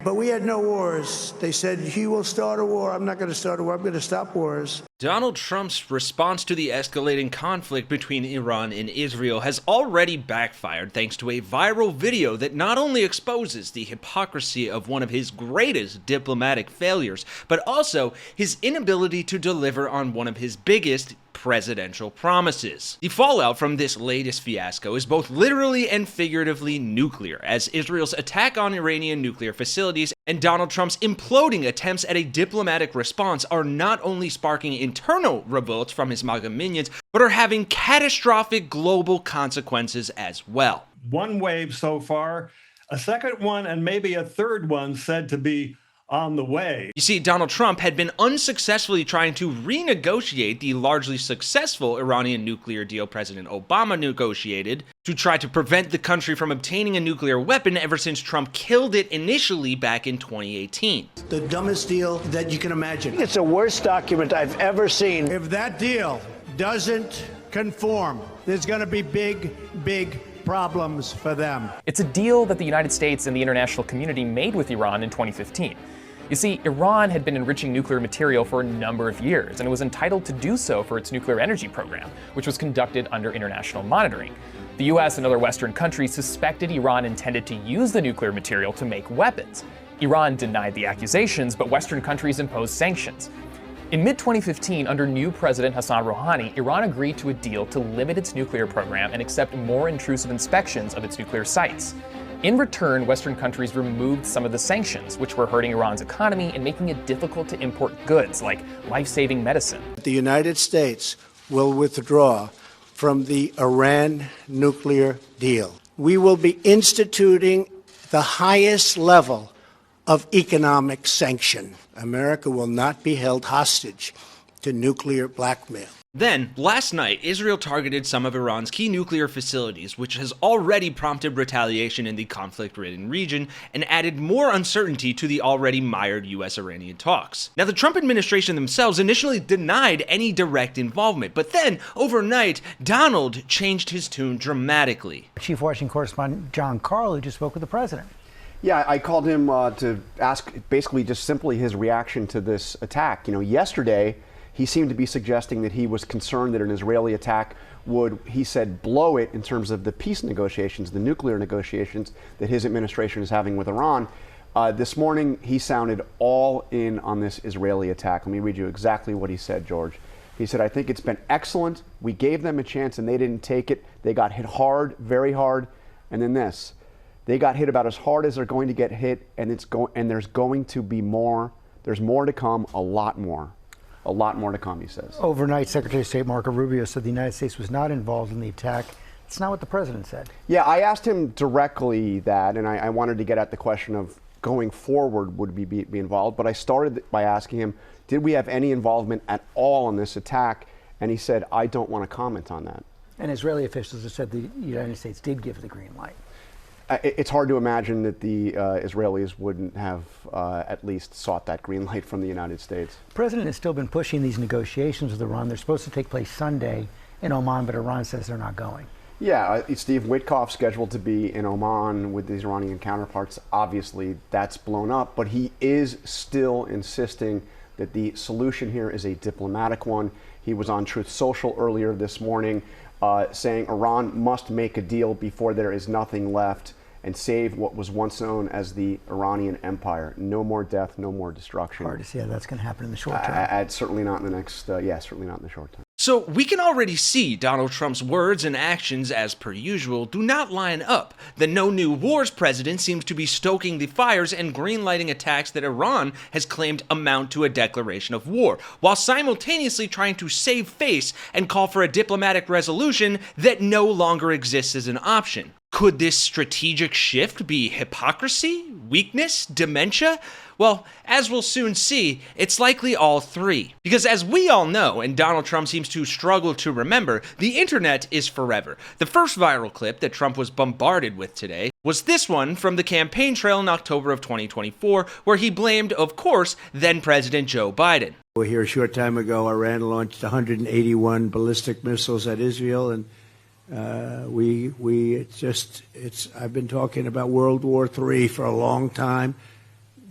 But we had no wars. They said, he will start a war. I'm not going to start a war. I'm going to stop wars. Donald Trump's response to the escalating conflict between Iran and Israel has already backfired thanks to a viral video that not only exposes the hypocrisy of one of his greatest diplomatic failures, but also his inability to deliver on one of his biggest presidential promises. The fallout from this latest fiasco is both literally and figuratively nuclear, as Israel's attack on Iranian nuclear facilities and Donald Trump's imploding attempts at a diplomatic response are not only sparking internal revolts from his MAGA minions, but are having catastrophic global consequences as well. One wave so far, a second one, and maybe a third one said to be on the way. You see, Donald Trump had been unsuccessfully trying to renegotiate the largely successful Iranian nuclear deal President Obama negotiated to try to prevent the country from obtaining a nuclear weapon ever since Trump killed it initially back in 2018. The dumbest deal that you can imagine. It's the worst document I've ever seen. If that deal doesn't conform, there's going to be big problems for them. It's a deal that the United States and the international community made with Iran in 2015. You see, Iran had been enriching nuclear material for a number of years, and it was entitled to do so for its nuclear energy program, which was conducted under international monitoring. The US and other Western countries suspected Iran intended to use the nuclear material to make weapons. Iran denied the accusations, but Western countries imposed sanctions. In mid-2015, under new President Hassan Rouhani, Iran agreed to a deal to limit its nuclear program and accept more intrusive inspections of its nuclear sites. In return, Western countries removed some of the sanctions, which were hurting Iran's economy and making it difficult to import goods like life-saving medicine. The United States will withdraw from the Iran nuclear deal. We will be instituting the highest level of economic sanction. America will not be held hostage to nuclear blackmail. Then, last night, Israel targeted some of Iran's key nuclear facilities, which has already prompted retaliation in the conflict-ridden region and added more uncertainty to the already mired US-Iranian talks. Now, the Trump administration themselves initially denied any direct involvement, but then, overnight, Donald changed his tune dramatically. Chief Washington correspondent John Carl, who just spoke with the president. Yeah, I called him to ask basically just simply his reaction to this attack. You know, yesterday, he seemed to be suggesting that he was concerned that an Israeli attack would, he said, blow it in terms of the peace negotiations, the nuclear negotiations that his administration is having with Iran. This morning, he sounded all in on this Israeli attack. Let me read you exactly what he said, George. He said, "I think it's been excellent. We gave them a chance and they didn't take it. They got hit hard, very hard. And then this, they got hit about as hard as they're going to get hit, and there's going to be more. There's more to come, a lot more. A lot more to come," he says. Overnight, Secretary of State Marco Rubio said the United States was not involved in the attack. It's not what the president said. Yeah, I asked him directly that, and I wanted to get at the question of going forward, would we be involved? But I started by asking him, did we have any involvement at all in this attack? And he said, I don't want to comment on that. And Israeli officials have said the United States did give the green light. It's hard to imagine that the Israelis wouldn't have at least sought that green light from the United States. The president has still been pushing these negotiations with Iran. They're supposed to take place Sunday in Oman, but Iran says they're not going. Yeah, Steve Witkoff scheduled to be in Oman with his Iranian counterparts. Obviously, that's blown up, but he is still insisting that the solution here is a diplomatic one. He was on Truth Social earlier this morning saying Iran must make a deal before there is nothing left and save what was once known as the Iranian Empire. No more death, no more destruction. Hard to see how that's going to happen in the short term. Certainly not in the next, certainly not in the short term. So we can already see Donald Trump's words and actions, as per usual, do not line up. The No New Wars president seems to be stoking the fires and greenlighting attacks that Iran has claimed amount to a declaration of war, while simultaneously trying to save face and call for a diplomatic resolution that no longer exists as an option. Could this strategic shift be hypocrisy, weakness, dementia? Well, as we'll soon see, it's likely all three. Because as we all know, and Donald Trump seems to struggle to remember, the internet is forever. The first viral clip that Trump was bombarded with today was this one from the campaign trail in October of 2024, where he blamed, of course, then-President Joe Biden. Here a short time ago, Iran launched 181 ballistic missiles at Israel, and I've been talking about World War III for a long time.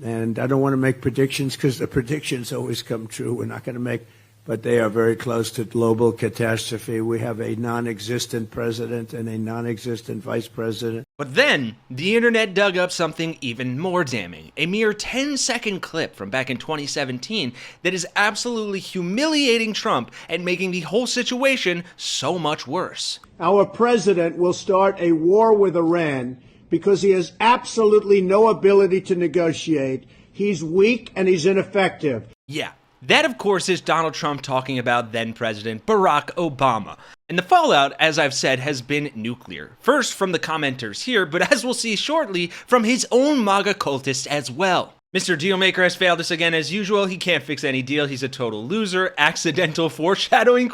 And I don't want to make predictions because the predictions always come true. We're not going to make, but they are very close to global catastrophe. We have a non-existent president and a non-existent vice president. But then, the internet dug up something even more damning. A mere 10-second clip from back in 2017 that is absolutely humiliating Trump and making the whole situation so much worse. Our president will start a war with Iran because he has absolutely no ability to negotiate. He's weak and he's ineffective. Yeah, that of course is Donald Trump talking about then President Barack Obama. And the fallout, as I've said, has been nuclear. First from the commenters here, but as we'll see shortly, from his own MAGA cultists as well. Mr. Dealmaker has failed us again as usual. He can't fix any deal. He's a total loser. Accidental foreshadowing ?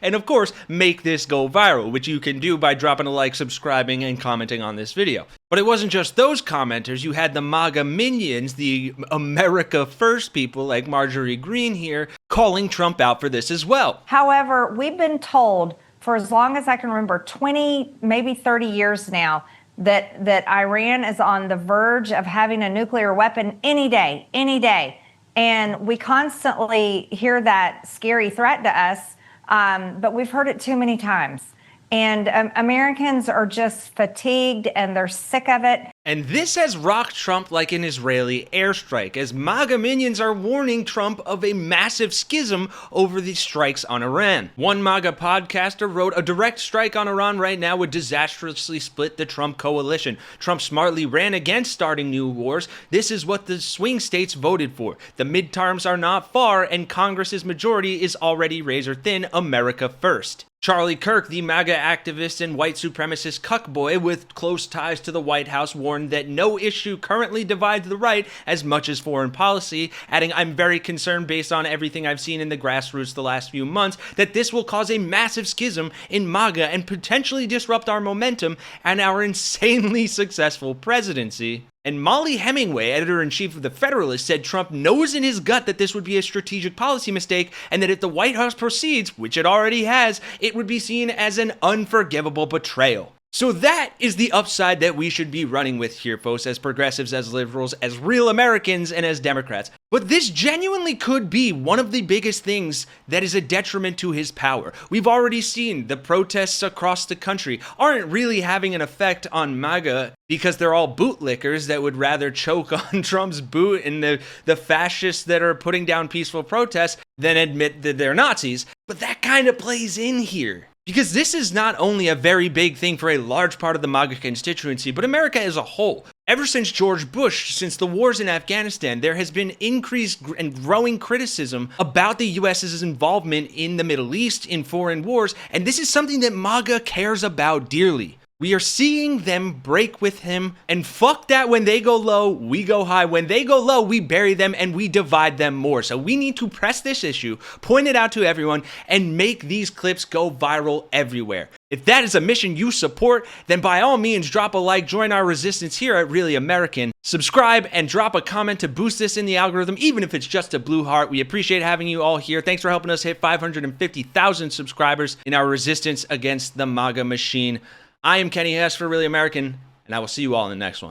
And of course, make this go viral, which you can do by dropping a like, subscribing, and commenting on this video. But it wasn't just those commenters. You had the MAGA minions, the America First people like Marjorie Greene here, calling Trump out for this as well. However, we've been told for as long as I can remember, 20, maybe 30 years now, that Iran is on the verge of having a nuclear weapon any day. And we constantly hear that scary threat to us, but we've heard it too many times. And Americans are just fatigued and they're sick of it. And this has rocked Trump like an Israeli airstrike, as MAGA minions are warning Trump of a massive schism over the strikes on Iran. One MAGA podcaster wrote, "A direct strike on Iran right now would disastrously split the Trump coalition. Trump smartly ran against starting new wars. This is what the swing states voted for. The midterms are not far, and Congress's majority is already razor thin. America first." Charlie Kirk, the MAGA activist and white supremacist cuckboy with close ties to the White House, warned that no issue currently divides the right as much as foreign policy, adding, "I'm very concerned based on everything I've seen in the grassroots the last few months that this will cause a massive schism in MAGA and potentially disrupt our momentum and our insanely successful presidency." And Molly Hemingway, editor-in-chief of The Federalist, said Trump knows in his gut that this would be a strategic policy mistake and that if the White House proceeds, which it already has, it would be seen as an unforgivable betrayal. So that is the upside that we should be running with here, folks, as progressives, as liberals, as real Americans, and as Democrats. But this genuinely could be one of the biggest things that is a detriment to his power. We've already seen the protests across the country aren't really having an effect on MAGA because they're all bootlickers that would rather choke on Trump's boot and the fascists that are putting down peaceful protests than admit that they're Nazis. But that kind of plays in here. Because this is not only a very big thing for a large part of the MAGA constituency, but America as a whole. Ever since George Bush, since the wars in Afghanistan, there has been increased and growing criticism about the US's involvement in the Middle East, in foreign wars, and this is something that MAGA cares about dearly. We are seeing them break with him, and fuck that, when they go low, we go high. When they go low, we bury them and we divide them more. So we need to press this issue, point it out to everyone, and make these clips go viral everywhere. If that is a mission you support, then by all means drop a like, join our resistance here at Really American, subscribe, and drop a comment to boost this in the algorithm, even if it's just a blue heart. We appreciate having you all here. Thanks for helping us hit 550,000 subscribers in our resistance against the MAGA machine. I am Kenny Hesse for Really American, and I will see you all in the next one.